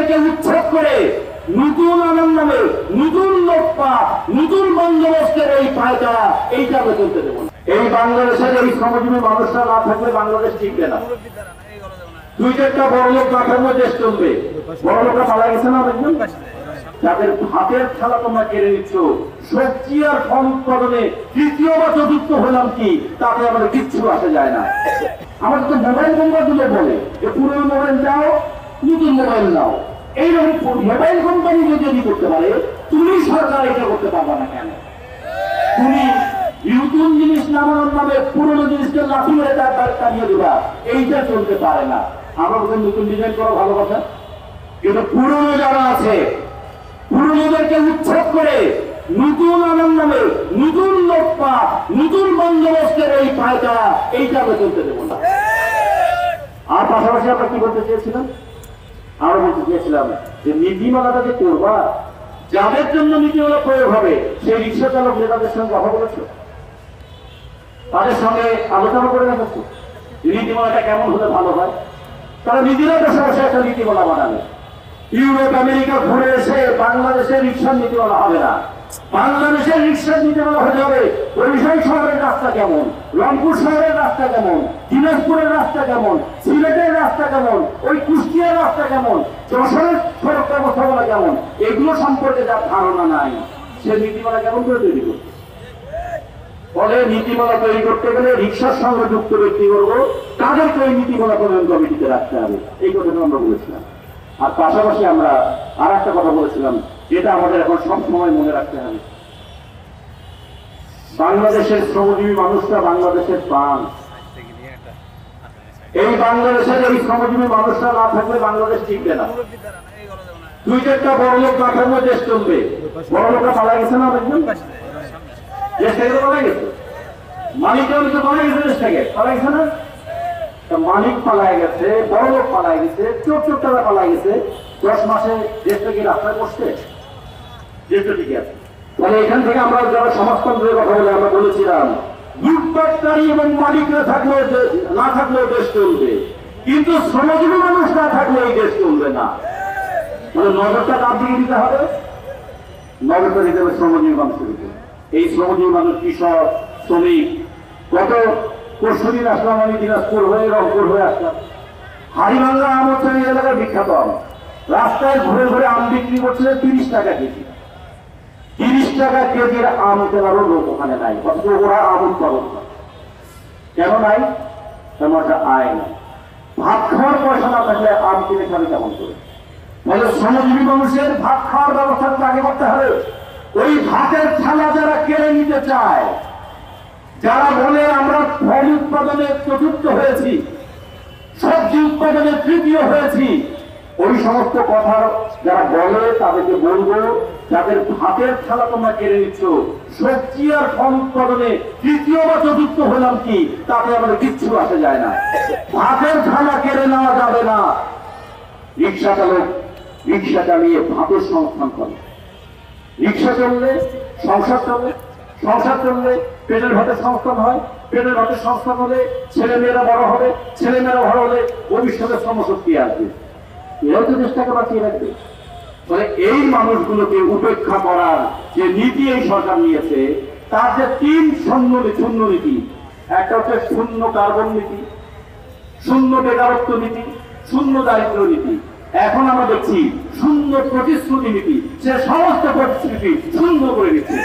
পুরনোদেরকে উচ্ছেদ করে নতুন আনন্দ নামে নতুন লোকপাট নতুন বন্দোবস্তের এই পায়তারা এইটা আমরা চলতে দেবো না। এই বাংলাদেশের এই শ্রমজীবী মানুষরা না থাকলে বাংলাদেশ টিকবে না। দুই চারটা বড় লোক না থাকলে দেশ চলবে। বড় লোকরা পালা গেছে না দেখবেন, যাদের হাতের খেলা তোমরা কেড়ে নিচ্ছ। সবজি আর ফল উৎপাদনে তৃতীয় বা চতুর্থ হলাম কি, তাতে আমাদের কিচ্ছু আসে যায় না। আমাদের তো মোবাইল কোম্পানিগুলো বলে যে পুরনো মোবাইল দাও, নতুন মোবাইল নাও। এইরকম মোবাইল কোম্পানি যদি করতে পারে, তুমি সরকার এটা করতে পারবা না কেন? তুমি নতুন জিনিস নামানোর নামে পুরনো জিনিসকে লাঠি মেরে তার টানিয়ে দিবা, এইটা চলতে পারে না। আমরা বলতে নতুন ডিজাইন করা ভালো কথা, কিন্তু পুরনো যারা আছে পুরনোদেরকে উচ্ছেদ করে নতুন আনন্দ নামে নতুন লোকপাট নতুন বন্দোবস্তের এই পায়তারা এইটা আমরা চলতে দেবো না। আর পাশাপাশি আমরা কি বলতে চেয়েছিলাম? আমরা বলতে চেয়েছিলাম যে নীতিমালাটা যে করবা, যাদের জন্য নীতিমালা প্রয়োগ হবে সেই রিক্সা চালক নেতাদের সঙ্গে কথা বলেছো, তাদের সঙ্গে আলোচনা করে রেখেছো নীতিমালাটা কেমন হলে ভালো হয়। তারা নিজেরা বসে বসে একটা নীতিমালা বানাবে। ইউরোপ আমেরিকা ঘুরে এসে বাংলাদেশের রিক্সার নীতিমালা হবে না। বাংলাদেশের রিক্সার নীতিমালা হতে হবে বরিশাল শহরের রাস্তা কেমন, রংপুর শহরের রাস্তা কেমন, দিনাজপুরের রাস্তা কেমন, সিলেটের রাস্তা কেমন, ওই কুষ্টিয়ার রাস্তা কেমন, যশোরের সড়ক ব্যবস্থাপনা কেমন, এগুলো সম্পর্কে যার ধারণা নাই সে নীতিমালা কেমন করে তৈরি করবে? ফলে নীতিমালা তৈরি করতে গেলে রিক্সার সঙ্গে যুক্ত ব্যক্তি করবো, তাদেরকে ওই নীতিমালা প্রণয়ন কমিটিতে রাখতে হবে। এই কথাটা আমরা বলেছিলাম। আর পাশাপাশি আমরা আর একটা কথা বলেছিলাম, যেটা আমাদের এখন সবসময় মনে রাখতে হবে, বাংলাদেশের শ্রমজীবী মানুষরা বাংলাদেশের প্রাণ। এই বাংলাদেশের এই শ্রমজীবী মানুষরা না থাকলে বাংলাদেশ টিকবে না। দুই চারটা বড় লোক না থাকলে দেশ চলবে। বড় লোকরা পালা গেছে না দেখবেন, দেশ থেকে পালা গেছে, মালিকরা পালা গেছে, দেশ থেকে পালা গেছে না, মালিক পালায় গেছে, বড় লোক পালায় গেছে, চোর চোরটারা পালায় গেছে। 10 মাসে দেশটা কি রাস্তায় বসছে? দেশটা ঠিক আছে। তাহলে এখান থেকে আমরা যারা সমাজতন্ত্রের কথা বলে আমরা বলেছিলাম লুটপাটকারী এবং মালিকরা থাকলেও না থাকলেও দেশ চলবে, কিন্তু শ্রমজীবী মানুষ না থাকলে এই দেশ চলবে না। মানে নজরটা কার দিকে দিতে হবে? নজরটা দিতে হবে শ্রমজীবী মানুষের দিকে। এই শ্রমজীবী মানুষ কৃষক, শ্রমিক, কত পরশুদিন আসলাম আমি দিনাজপুর হয়ে রংপুর হয়ে আসলাম। হাড়িভাঙ্গা আম হচ্ছে এই এলাকার বিখ্যাত আম। রাস্তায় ঘুরে ঘুরে আম বিক্রি করছে 30 টাকা কেজি। 30 টাকা কেজির আম কেনারও লোক ওখানে নাই, অথচ ওরা আম উৎপাদন করে। কেন নাই? তেমন একটা আয় নাই। ভাত খাওয়ার পয়সা না থাকলে আম কিনে খাবে কেমন করে? মানে শ্রমজীবী মানুষের ভাত খাওয়ার ব্যবস্থা আগে করতে হবে। ওই ভাতের থালা যারা কেড়ে নিতে চায়, যারা বলে আমরা ফল উৎপাদনে চতুর্থ হয়েছি, সবজি উৎপাদনে তৃতীয় হয়েছি, ওই সমস্ত কথা যারা বলে তাদেরকে বলবো, যাদের ভাতের থালা তোমরা কেড়ে নিচ্ছ, সবজি আর ফল উৎপাদনে তৃতীয় বা চতুর্থ হলাম কি, তাতে আমাদের কিচ্ছু আসে যায় না। ভাতের থালা কেড়ে নেওয়া যাবে না। রিক্সা চালক রিক্সা চালিয়ে ভাতের সংস্থান করে। রিক্সা চললে সংসার চলে, সংসার চললে পেটের ভাতের সংস্থান হয়, পেটের ভাতের সংস্থান হলে ছেলেমেয়েরা বড় হবে, ছেলেমেয়েরা বড় হলে ভবিষ্যতে শ্রমশক্তি আসবে, এরাও তো দেশটাকে বাঁচিয়ে রাখবে। মানে এই মানুষগুলোকে উপেক্ষা করার যে নীতি এই সরকার নিয়েছে, তার যে 3 শূন্য নীতি, একটা হচ্ছে শূন্য কার্বন নীতি, শূন্য বেকারত্ব নীতি, শূন্য দারিদ্র নীতি। এখন আমরা দেখছি শূন্য প্রতিশ্রুতি নীতি, সে সমস্ত প্রতিশ্রুতি শূন্য করে দিচ্ছে।